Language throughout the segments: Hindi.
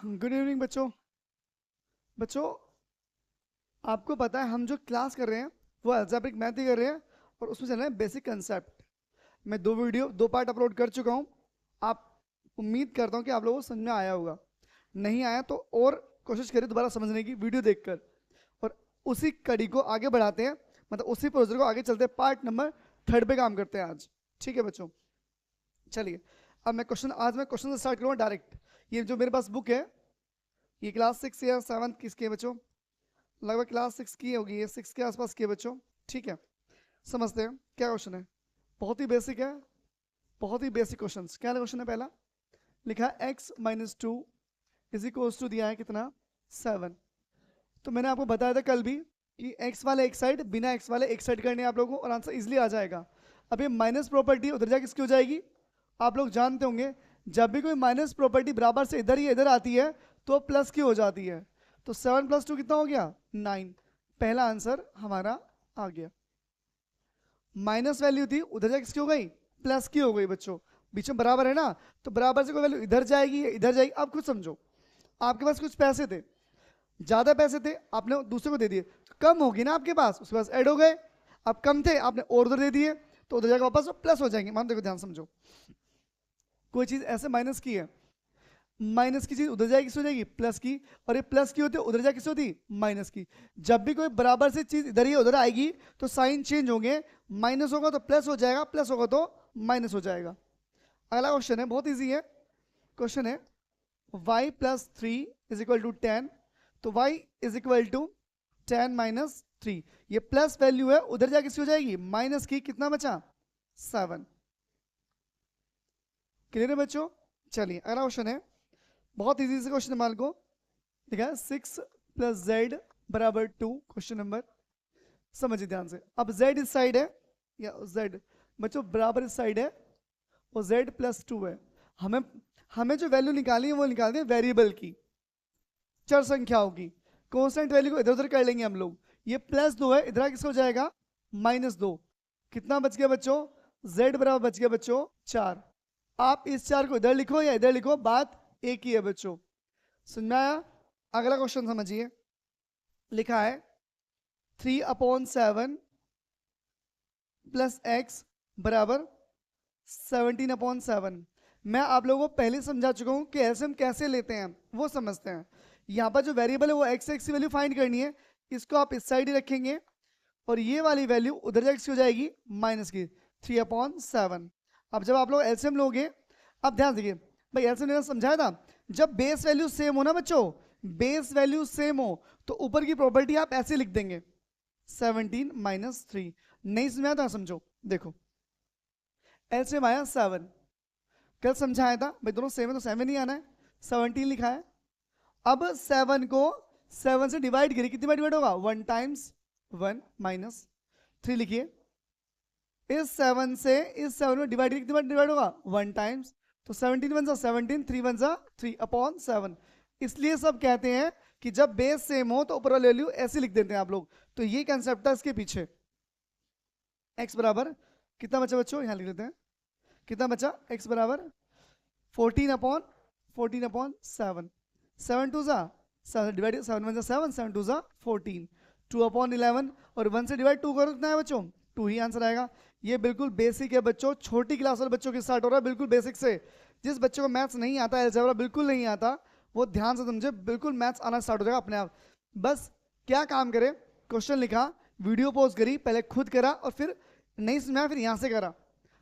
गुड इवनिंग बच्चों। बच्चों, आपको पता है हम जो क्लास कर रहे हैं वो अलजेब्रिक मैथ ही कर रहे हैं और उसमें चल रहा है बेसिक कंसेप्ट। मैं दो पार्ट अपलोड कर चुका हूँ। आप उम्मीद करता हूँ कि आप लोगों को समझ में आया होगा। नहीं आया तो और कोशिश करिए दोबारा समझने की वीडियो देखकर। और उसी कड़ी को आगे बढ़ाते हैं, मतलब उसी प्रोजेक्ट को आगे चलते हैं, पार्ट नंबर 3 पे काम करते हैं आज। ठीक है बच्चों, चलिए। अब मैं क्वेश्चन से स्टार्ट करूँगा डायरेक्ट। ये जो मेरे पास बुक है, ये क्लास 6 या 7 किसकी है बच्चों? लगभग क्लास 6 की होगी, ये 6 के आसपास की है बच्चों। ठीक है, समझते हैं क्या क्वेश्चन है। बहुत ही बेसिक है, बहुत ही बेसिक क्वेश्चन। क्या क्वेश्चन है? पहला लिखा है x-2 इज इक्वल्स टू, दिया है कितना? 7। तो मैंने आपको बताया था कल भी कि x वाले एक साइड, बिना x वाले एक साइड करने आप लोगों को, और आंसर इजिली आ जाएगा। अब ये माइनस प्रॉपर्टी उधर जाके किसकी हो जाएगी? आप लोग जानते होंगे, जब भी कोई माइनस प्रॉपर्टी बराबर से इधर ही इधर आती है तो प्लस की हो जाती है। तो 7 + 2 कितना हो गया? 9। पहला आंसर हमारा आ गया। माइनस वैल्यू थी, उधर जाके किसकी हो गई? प्लस की हो गई बच्चों। बीच में बराबर है ना, तो बराबर से कोई वैल्यू इधर जाएगी इधर जाएगी। आप खुद समझो, आपके पास कुछ पैसे थे, ज्यादा पैसे थे, आपने दूसरे को दे दिए, कम होगी ना आपके पास, उसके पास ऐड हो गए। अब कम थे, आपने और उधर दे दिए, तो उधर जाकर वापस प्लस हो जाएंगे। मान देखो, ध्यान समझो, कोई चीज ऐसे माइनस की है, माइनस की चीज उधर जाएगी किस हो जाएगी? प्लस की। और ये प्लस की होती है, उधर जाए किस होती? माइनस की। जब भी कोई बराबर से चीज इधर ही उधर आएगी तो साइन चेंज होंगे। माइनस होगा तो प्लस हो जाएगा, प्लस होगा तो माइनस हो जाएगा। अगला क्वेश्चन है, बहुत इजी है। क्वेश्चन है y + 3 = 10। तो y = 10 - 3। ये प्लस वैल्यू है, उधर जाके किसकी हो जाएगी? माइनस की। कितना बचा? 7। क्लियर है बच्चों? चलिए अगला क्वेश्चन है, बहुत इजी से क्वेश्चन मान को। ठीक है, 6 + z = 2। क्वेश्चन नंबर, समझिए ध्यान से। अब z इस साइड है, या z बच्चों बराबर इस साइड है, और z + 2 है। हमें हमें जो वैल्यू निकालनी है वो निकालनी है वेरिएबल की, चर संख्याओं की। कांस्टेंट वैल्यू को इधर उधर कर लेंगे हम लोग। ये +2 है, इधर किसको हो जाएगा? -2। कितना बच गया बच्चों? z बराबर बच गया बच्चों 4। आप इस 4 को इधर लिखो या इधर लिखो, बात एक ही है बच्चों। समझ में आया? अगला क्वेश्चन समझिए। लिखा है 3/7 + x = 17/7। मैं आप लोगों को पहले समझा चुका हूं कि एलसीएम कैसे लेते हैं, वो समझते हैं। यहाँ पर जो वेरिएबल है वो x की वैल्यू फाइंड करनी है। इसको आप इस साइड ही रखेंगे, और ये वाली वैल्यू उधर जाके हो जाएगी माइनस की, 3/7। अब जब आप लोग एलसीएम लोगे, अब ध्यान दीजिए भाई, एलसीएम लेना समझाया था। जब बेस वैल्यू सेम हो ना बच्चों, बेस वैल्यू सेम हो, तो ऊपर की प्रॉपर्टी आप ऐसे लिख देंगे, 17 - 3। नहीं समझाया था? समझो, देखो एलसीएम आया 7, कल समझाया था भाई, दोनों सेम है तो 7 ही आना है। 17 लिखा है। अब 7 को 7 से डिवाइड करिए, कितनी बार डिवाइड होगा? 1 × 1 - 3 लिखिए। इस 7 से इस 7 में डिवाइड, कितनी बार डिवाइड होगा? 1 टाइम्स। तो 17 × 1 = 17, 3 × 1 = 3/7। इसलिए सब कहते हैं कि जब बेस सेम हो तो ऊपर वाली वैल्यू ऐसे लिख देते हैं आप लोग। तो ये कंसेप्ट है इसके पीछे। x बराबर कितना बचा बच्चों? यहां लिख देते हैं, कितना बचा? x बराबर 14/7। 7 2 ज़ा 7, डिवाइड 7 1 7, 7 2 ज़ा 14, 2/11। और 1 से डिवाइड 2 करो, कितना है बच्चों? 2 ही आंसर आएगा। ये बिल्कुल बेसिक है बच्चों, छोटी क्लास वाले बच्चों के स्टार्ट हो रहा है, बिल्कुल बेसिक से। जिस बच्चे को मैथ्स नहीं आता, अलजेब्रा बिल्कुल नहीं आता, वो ध्यान से समझे, बिल्कुल मैथ्स आना स्टार्ट हो जाएगा अपने आप। बस क्या काम करे, क्वेश्चन लिखा, वीडियो पॉज करी, पहले खुद करा, और फिर नहीं समझा, फिर यहां से करा,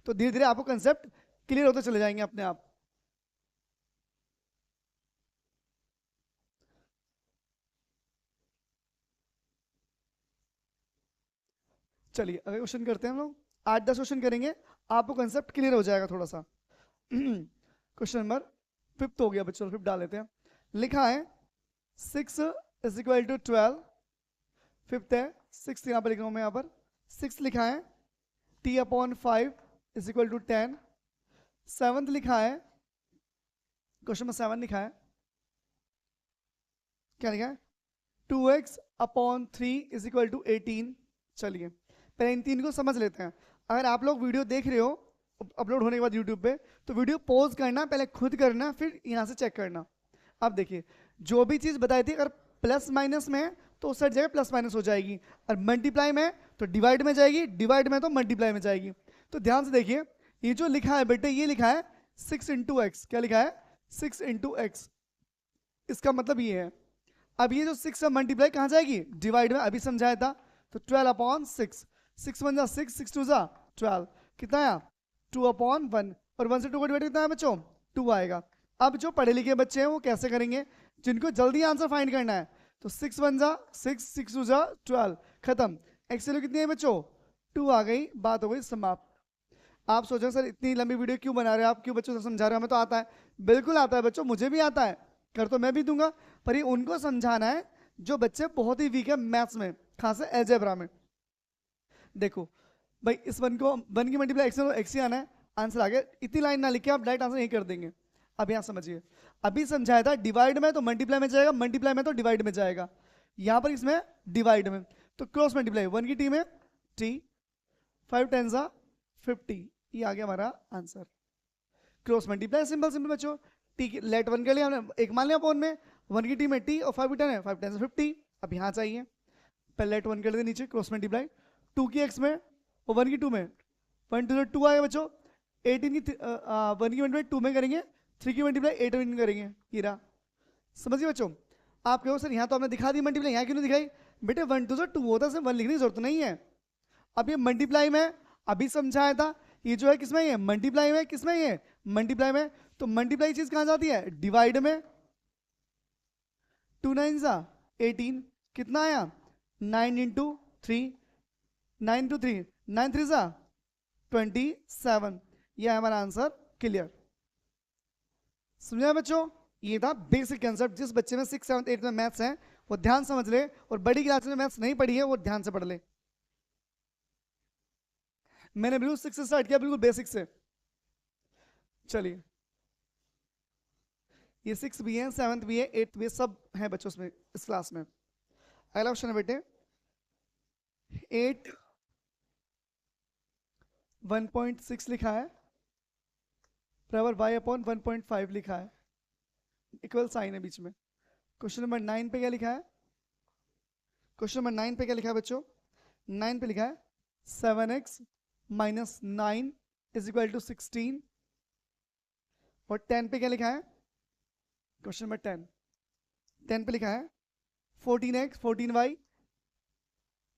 तो धीरे धीरे आपको कंसेप्ट क्लियर होते चले जाएंगे अपने आप। चलिए अगले क्वेश्चन करते हैं हम लोग। 8-10 क्वेश्चन करेंगे, आपको कंसेप्ट क्लियर हो जाएगा थोड़ा सा। क्वेश्चन नंबर 5 हो गया बच्चों, 5 डाल लेते हैं। लिखा है 6 = 12। 5 है, 6 यहाँ पर लिख रहा हूँ मैं, यहाँ पर 6 लिखा है। t/5 = 10। 7 लिखा है, क्वेश्चन में 7 लिखा है, क्या लिखा है? 2x/3 = 18। चलिए पहले इन 3 को समझ लेते हैं। अगर आप लोग वीडियो देख रहे हो अपलोड होने के बाद यूट्यूब पे, तो वीडियो पॉज करना, पहले खुद करना, फिर यहाँ से चेक करना। अब देखिए जो भी चीज बताई थी, अगर प्लस माइनस में है तो उस साइड जगह प्लस माइनस हो जाएगी, और मल्टीप्लाई में है तो डिवाइड में जाएगी, डिवाइड में तो मल्टीप्लाई में जाएगी। तो ध्यान से देखिए, ये जो लिखा है बेटे, ये लिखा है 6 इंटू एक्स। क्या लिखा है? 6 इंटू एक्स। इसका मतलब ये है, अब ये जो 6 से मल्टीप्लाई कहाँ जाएगी? डिवाइड में। अभी समझाया था। तो 12 अपॉन 6, 6 1 जा 6, 6 2 जा 12, कितना आया? 2 अपॉन 1, और 1 से 2 का डिवाइड कितना है बच्चों? 2 आएगा। अब जो पढ़े लिखे बच्चे हैं वो कैसे करेंगे? जिनको जल्दी आंसर फाइंड करना है, तो 6 1 जा 6, 6 2 जा 12, खत्म। एक्स वैल्यू कितनी है बच्चों? 2 आ गई, बात हो गई समाप्त। आप सोचो सर इतनी लंबी वीडियो क्यों बना रहे हो आप, क्यों बच्चों को समझा रहे हो? हमें तो आता है। बिल्कुल आता है बच्चों, मुझे भी आता है, कर तो मैं भी दूंगा, पर ये उनको समझाना है जो बच्चे बहुत ही वीक है मैथ्स में, खास अलजेब्रा में। देखो भाई, इस वन को, वन की मल्टीप्लाई एक्स ही आना है, आंसर आ गया। इतनी लाइन ना लिखे, आप डायरेक्ट आंसर यही कर देंगे। अब यहाँ समझिए, अभी समझाया था डिवाइड में तो मल्टीप्लाई में जाएगा, मल्टीप्लाई में तो डिवाइड में जाएगा। यहाँ पर इसमें डिवाइड में तो क्रॉस मल्टीप्लाई, 1 की टी में टी, 5 10 जा 50, ये आ गया हमारा answer. Cross multiply simple simple बच्चों। टी की लेट 1 कर लिया हमने, एक मान लिया अपॉन में, 1 की टी में टी और 5 10 है, 5 10 50। अब यहाँ चाहिए, पहले लेट 1 कर देते नीचे, क्रॉस मल्टीप्लाई 2 की एक्स में और 1 की 2 में, 1 2 2 आएगा बच्चों। 18 की 1 की मल्टीप्लाई 2 में करेंगे, 3 की मल्टीप्लाई 8 में करेंगे, ये रहा। समझिए बच्चों। आप कहो सर यहाँ तो आपने दिखा दी मल्टीप्लाई, यहाँ क्यों नहीं दिखाई? बेटे 1 2 2 होता है, 1 लिखने की जरूरत नहीं है। अब ये मल्टीप्लाई में अभी समझाया था, ये जो है किसमें? ये मल्टीप्लाई में, किसमें? ये मल्टीप्लाई में। तो मल्टीप्लाई चीज कहां जाती है? डिवाइड में। 2 9 जा 18, कितना आया? 9 इंटू 3, 9 इंटू 3, 9 3 जा 27। ये है हमारा आंसर। क्लियर? समझा बच्चों? ये था बेसिक कंसेप्ट। जिस बच्चे में 6 7 8 में मैथ्स है वो ध्यान समझ ले, और बड़ी क्लास में मैथ्स नहीं पढ़ी है वो ध्यान से पढ़ ले। मैंने बिल्कुल 6 से स्टार्ट किया, बिल्कुल बेसिक से। चलिए, ये 6 भी है, 7 भी है, 8 भी है, सब है बच्चों इसमें, इस क्लास में। अगला क्वेश्चन है बेटे, 8 1.6 लिखा है, बराबर y अपॉन 1.5 लिखा है, इक्वल साइन है बीच में। क्वेश्चन नंबर 9 पे क्या लिखा है? क्वेश्चन नंबर 9 पे क्या लिखा है बच्चों? 9 पे लिखा है 7x minus 9 is equal to 16, और 10 पे क्या लिखा है? क्वेश्चन नंबर 10 पे लिखा है 14y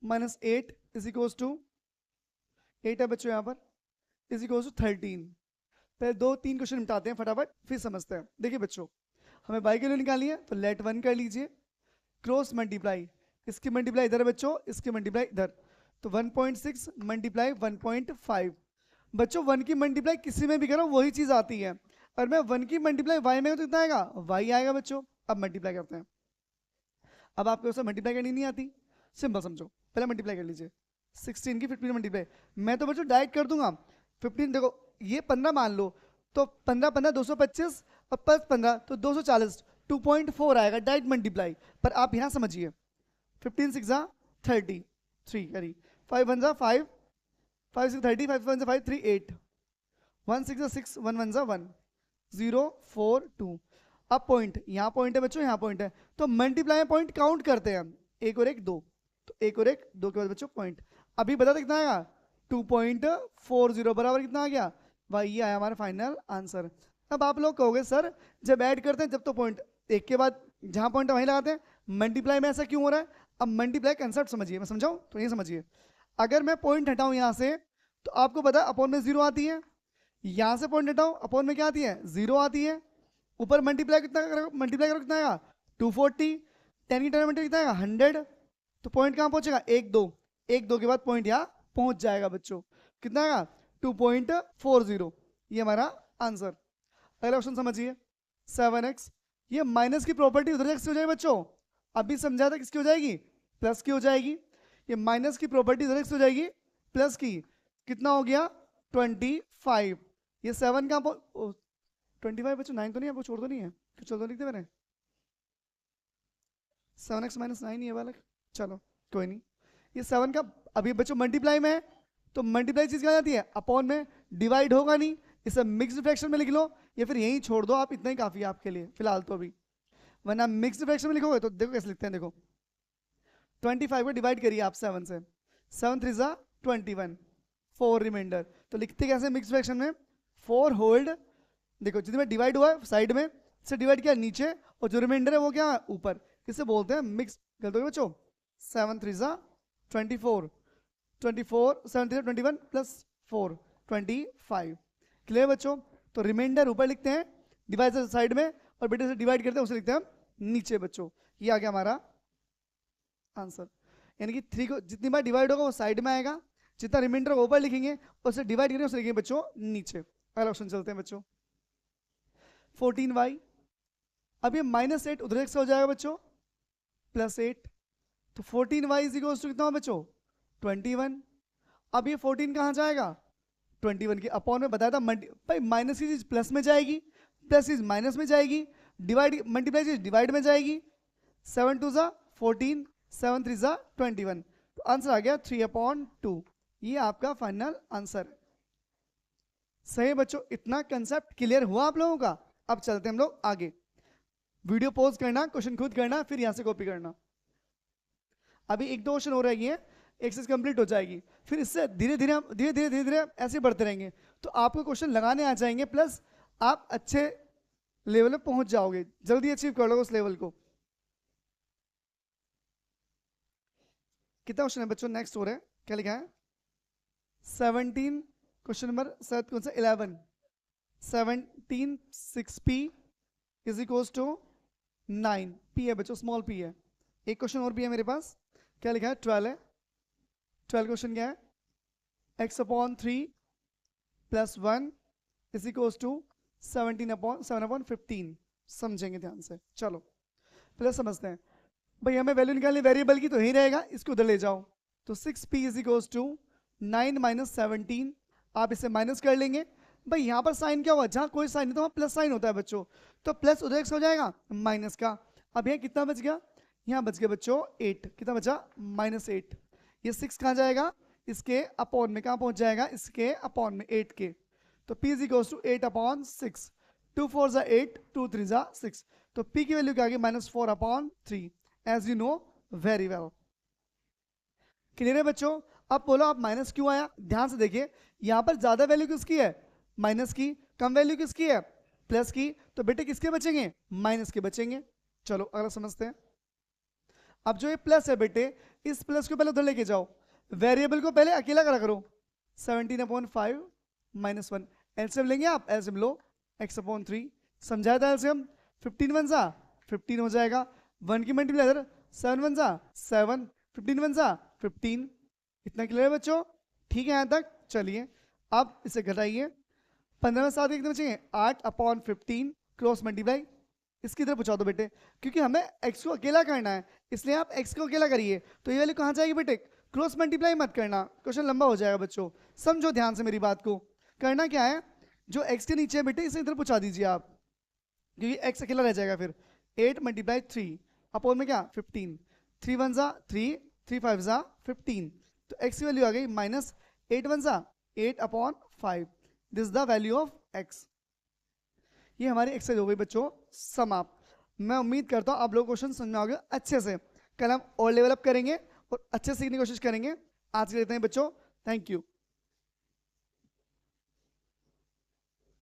minus 8 is equal to 8 है बच्चों यहाँ पर, इज इक्वल टू 13। पहले 2 3 क्वेश्चन निपटाते हैं फटाफट, फिर समझते हैं। देखिए बच्चों, हमें y की वैल्यू निकालनी है, तो लेट 1 कर लीजिए, क्रॉस मल्टीप्लाई, इसकी मल्टीप्लाई इधर बच्चों, इसकी मल्टीप्लाई इधर, तो 1.6 मल्टीप्लाई 1.5। बच्चों 1 की मल्टीप्लाई किसी में भी करो वही चीज आती है, और मैं 1 की मल्टीप्लाई y में तो कितना आएगा? y आएगा बच्चों। अब मल्टीप्लाई करते हैं। अब आपको उससे मल्टीप्लाई करनी नहीं आती, सिंपल समझो, पहले मल्टीप्लाई कर लीजिए। 16 की 15 मल्टीप्लाई, मैं तो बच्चों डायरेक्ट कर दूंगा। 15 देखो, ये 15 मान लो, तो 15 15 225 और प्लस 15 तो 240, 2.4 आएगा डायरेक्ट मल्टीप्लाई। पर आप यहाँ समझिए, 15 6 जा 30, 3 करी, 5 1 जा 5, 5 6 30, 5 1 जा 5 3 8, 1 6 जा 6, 1 1 जा 1, 0 4 2। अब पॉइंट, यहाँ पॉइंट है बच्चों, यहाँ पॉइंट है, तो मल्टीप्लाई में पॉइंट काउंट करते हैं हम, 1 और 1 2, तो 1 और 1 2 के बाद बच्चों पॉइंट। अभी बता कितना आएगा? 2.40 बराबर कितना आ गया? वही आया हमारा फाइनल आंसर। अब आप लोग कहोगे सर जब ऐड करते हैं जब तो पॉइंट एक के बाद जहां पॉइंट वहीं लगाते हैं, मल्टीप्लाई में ऐसा क्यों हो रहा है? अब मल्टीप्लाई कंसेप्ट समझिए, मैं समझाऊं तो ये समझिए। अगर मैं पॉइंट हटाऊं यहां से, तो आपको पता है अपॉन में 0 आती है, यहां से पॉइंट हटाऊं अपॉन में क्या आती है? 0 आती है। ऊपर मल्टीप्लाई कितना करो, मल्टीप्लाई करो कितना आएगा? 240, 10 की टर्म कितना आएगा? 100, तो पॉइंट कहां पहुंचेगा? 1 2, 1 2 के बाद पॉइंट यहाँ पहुंच जाएगा बच्चों, कितना आएगा? 2.40, ये हमारा आंसर। अगला क्वेश्चन समझिए, 7x, ये माइनस की प्रॉपर्टी उधर एक्स हो जाएगी बच्चों, अभी समझा था किसकी हो जाएगी? प्लस की हो जाएगी। ये माइनस की प्रॉपर्टी उधर एक्स हो जाएगी प्लस की, कितना हो गया? 25। ये 7 कहाँ 25 बच्चों, 9 तो नहीं है, वो छोड़ तो नहीं है, कुछ तो लिखते मैंने 7x माइनस 9 ये वाला, चलो कोई नहीं। ये 7 का अभी बच्चों मल्टीप्लाई में है, तो मल्टीप्लाई चीज क्या जाती है? अपॉन में, डिवाइड होगा नहीं, इसे मिक्स्ड फ्रैक्शन में लिख लो, या फिर यहीं छोड़ दो आप, इतना ही काफी है आपके लिए फिलहाल तो। अभी वरना मिक्स्ड फ्रैक्शन में लिखोगे तो देखो कैसे लिखते हैं, देखो 25 को डिवाइड करिए आप 7 से, 7 3 जा 21, 4 रिमाइंडर, तो लिखते कैसे मिक्स फ्रैक्शन में, 4 होल्ड, देखो जितने में डिवाइड हुआ है साइड में से डिवाइड किया नीचे, और जो रिमाइंडर है वो क्या ऊपर, किसे बोलते हैं मिक्स। गलत हो गया बच्चों, 7 3 जा 24, 24 7 3 21 प्लस 4 25। क्लियर बच्चों, तो रिमाइंडर ऊपर लिखते हैं, डिवाइड साइड में, और बेटे से डिवाइड करते हैं उसे लिखते हैं नीचे बच्चों। ये आ गया हमारा आंसर, यानी कि 3 को जितनी बार डिवाइड होगा वो साइड में आएगा, जितना रिमाइंडर ऊपर लिखेंगे उसे डिवाइड करेंगे उसे लिखेंगे बच्चों नीचे। अगला ऑप्शन चलते हैं बच्चों, 14y, अब ये -8 उधर से हो जाएगा बच्चों +8, तो 14y इज इक्वल टू कितना बच्चों 21। अब ये 14 कहाँ जाएगा 21 के अपॉन में बताया था, भाई माइनस की चीज प्लस में जाएगी, प्लस चीज माइनस में जाएगी, डिवाइड मल्टीप्लाई चीज डिवाइड में जाएगी, 7 2 जा 14, 7 3 जा 21, तो आंसर आ गया 3/2। ये आपका फाइनल आंसर है। सही बच्चों, इतना कंसेप्ट क्लियर हुआ आप लोगों का। अब चलते हैं हम लोग आगे, वीडियो पॉज करना, क्वेश्चन खुद करना, फिर यहां से कॉपी करना। अभी 1-2 क्वेश्चन हो रहेगी है, एक्सरसाइज कंप्लीट हो जाएगी, फिर इससे धीरे धीरे हम धीरे धीरे ऐसे बढ़ते रहेंगे, तो आपको क्वेश्चन लगाने आ जाएंगे, प्लस आप अच्छे लेवल में पहुंच जाओगे, जल्दी अचीव कर लोगे उस लेवल को। कितना क्वेश्चन है बच्चों नेक्स्ट हो रहा है, क्या लिखा है 17, क्वेश्चन नंबर 7 कौन सा 11, 17 6p is equal to 9p है बच्चों, स्मॉल p है। एक क्वेश्चन और भी है मेरे पास, क्या लिखा है 12 है, 12 क्वेश्चन क्या है x/3 + 1 इज इक्वल टू 7/15। समझेंगे ध्यान से, चलो पहले समझते हैं। भाई हमें वैल्यू निकालनी वेरिएबल की, तो यही रहेगा, इसको उधर ले जाओ, तो 6p इज इक्वल टू 9 - 17, आप इसे माइनस कर लेंगे। भाई यहाँ पर साइन क्या हुआ, जहाँ कोई साइन नहीं तो वहाँ प्लस साइन होता है बच्चों, तो प्लस उधर एक्स हो जाएगा माइनस का। अब यहाँ कितना बच गया, यहाँ बच गया बच्चों 8, कितना बचा -8, ये 6 कहाँ जाएगा, इसके अपॉन में, कहाँ पहुंच जाएगा, इसके अपॉन में 8 के, तो p इज इक्वल टू 8/6, 2 4 जा 8, 2 3 जा 6, तो p की वैल्यू क्या आ गई -4/3, as you know very well. Clear है बच्चों। अब बोलो आप माइनस क्यों आया, ध्यान से देखिए, यहां पर ज्यादा वैल्यू किसकी है माइनस की, कम वैल्यू किसकी है प्लस की, तो बेटे किसके बचेंगे माइनस के बचेंगे। चलो अगला समझते हैं। अब जो ये प्लस है बेटे, इस प्लस को पहले उधर लेके जाओ, वेरिएबल को पहले अकेला करा करो, 17/5 -1, एलसीएम लेंगे आप, एलसीएम लो x/3, समझाया था एलसीएम, 15 1 जा 15 हो जाएगा, 1 की मल्टीप्लाई इधर 7 1 जा 7, 15 1 जा 15, इतना क्लियर है बच्चों, ठीक है यहाँ तक। चलिए अब इसे घटाइए, 15 में 7 कितने बचेंगे 8/15, क्रॉस मल्टीप्लाई, इसकी तरफ पहुंचा दो बेटे, क्योंकि हमें x को अकेला करना है, इसलिए आप x को अकेला करिए, तो ये वैल्यू कहाँ जाएगी बेटे, क्रॉस मल्टीप्लाई मत करना, क्वेश्चन लंबा हो जाएगा बच्चों, समझो ध्यान से मेरी बात को। करना क्या है, जो x के नीचे है बेटे इसे इधर पहुंचा दीजिए आप, क्योंकि x अकेला रह जाएगा, फिर 8 × 3 अपॉन में क्या 15, 3 1 जा 3, 3 5 जा 15, तो x की वैल्यू आ गई -8 1 जा 8/5, this the value of x। ये हमारी एक्सरसाइज हो गई बच्चों समाप्त। मैं उम्मीद करता हूँ आप लोग क्वेश्चन समझ में आओगे अच्छे से, कल हम और लेवल अप करेंगे और अच्छे से सीखने की कोशिश करेंगे। आज के लिए इतना ही बच्चों, थैंक यू।